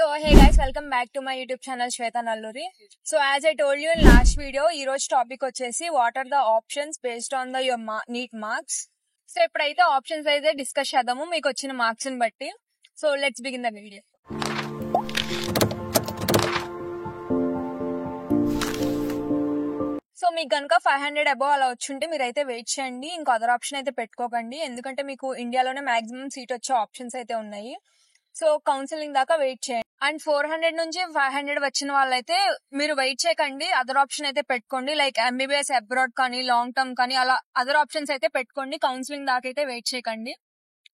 So hey guys, welcome back to my YouTube channel Shweta Nalluri. So as I told you in last video, ee roju topic vachesi what are the options based on the your NEET marks. So ippudaithe options aithe discuss cheddaamu meeku vachina marks ni batti. So let's begin the video. So మీకు గనుక 500 above అలా వచ్చుంటే మీరైతే wait చేయండి. ఇంకో other option అయితే పెట్టుకోకండి, ఎందుకంటే మీకు ఇండియాలోనే మాక్సిమం సీట్ వచ్చే ఆప్షన్స్ అయితే ఉన్నాయి. సో కౌన్సిలింగ్ దాకా వెయిట్ చేయండి. అండ్ 400 నుంచి 500 వచ్చిన వాళ్ళైతే మీరు వెయిట్ చేయకండి, అదర్ ఆప్షన్ అయితే పెట్టుకోండి. లైక్ ఎంబీబీఎస్ అబ్రాడ్ కానీ లాంగ్ టర్మ్ కానీ అలా అదర్ ఆప్షన్స్ అయితే పెట్టుకోండి. కౌన్సిలింగ్ దాకా అయితే వెయిట్ చేయకండి.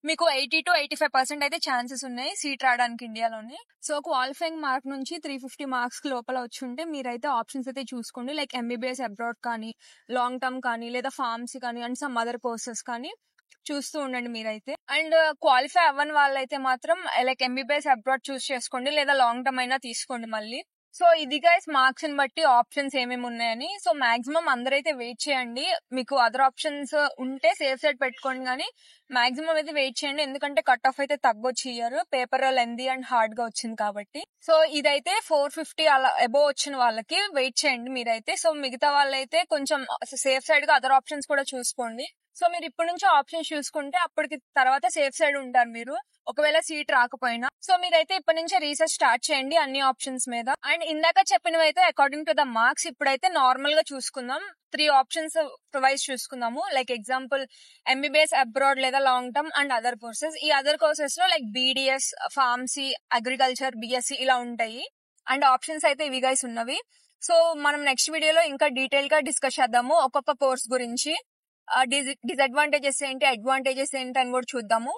మీకు 80 to 85% అయితే ఛాన్సెస్ ఉన్నాయి సీట్ రావడానికి ఇండియాలోనే. సో క్వాలిఫైయింగ్ మార్క్ నుంచి 350 మార్క్స్ లోపల వచ్చి ఉంటే మీరైతే ఆప్షన్స్ అయితే చూసుకోండి. లైక్ ఎంబీబీఎస్ అబ్రాడ్ కానీ లాంగ్ టర్మ్ కానీ లేదా ఫార్మసీ కానీ అండ్ సమ్ అదర్ కోర్సెస్ కానీ చూస్తూ ఉండండి మీరైతే. అండ్ క్వాలిఫై అవ్వని వాళ్ళైతే మాత్రం లైక్ ఎంబీబీఎస్ అబ్రాడ్ చూస్ చేసుకోండి లేదా లాంగ్ టర్మ్ అయినా తీసుకోండి మళ్ళీ. సో ఇది గైస్ మార్క్స్ ని బట్టి ఆప్షన్స్ ఏమేమి ఉన్నాయని. సో మాక్సిమం అందరైతే వెయిట్ చేయండి. మీకు అదర్ ఆప్షన్స్ ఉంటే సేఫ్ సైడ్ పెట్టుకోండి, కానీ మాక్సిమం అయితే వెయిట్ చేయండి, ఎందుకంటే కట్ ఆఫ్ అయితే తగ్గొచ్చు year. Paper lengthy and hard గా వచ్చింది కాబట్టి. సో ఇదైతే 450 అలా అబోవ్ వచ్చిన వాళ్ళకి వెయిట్ చేయండి మీరైతే. సో మిగతా వాళ్ళైతే కొంచెం సేఫ్ సైడ్ గా అదర్ ఆప్షన్స్ కూడా చూసుకోండి. సో మీరు ఇప్పటి నుంచి ఆప్షన్స్ చూసుకుంటే అప్పటికి తర్వాత సేఫ్ సైడ్ ఉంటారు మీరు, ఒకవేళ సీట్ రాకపోయినా. సో మీరైతే ఇప్పటి నుంచే రీసెర్చ్ స్టార్ట్ చేయండి అన్ని ఆప్షన్స్ మీద. అండ్ ఇందాక చెప్పినవి అయితే అకార్డింగ్ టు ద మార్క్స్. ఇప్పుడైతే నార్మల్ గా చూసుకుందాం, 3 ఆప్షన్స్ ప్రొవైజ్ చూసుకుందాము. లైక్ ఎగ్జాంపుల్ ఎంబీబీఎస్ అబ్రాడ్ లేదా long term and other courses. ఈ అదర్ కోర్సెస్ లో like BDS, pharmacy, agriculture, BSc ఇలా ఉంటాయి. అండ్ ఆప్షన్స్ అయితే ఇవి గైస్ ఉన్నవి. సో మనం నెక్స్ట్ వీడియోలో ఇంకా డీటెయిల్ గా డిస్కస్ చేద్దాము ఒక్కొక్క కోర్స్ గురించి. డిసడ్వాంటేజెస్ ఏంటి, అడ్వాంటేజెస్ ఏంటి అని కూడా చూద్దాము.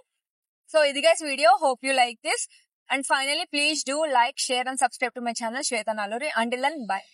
సో ఇది guys video, hope you like this. And finally, please do like, share and subscribe to my channel Shweta Nalluri. Until then, bye.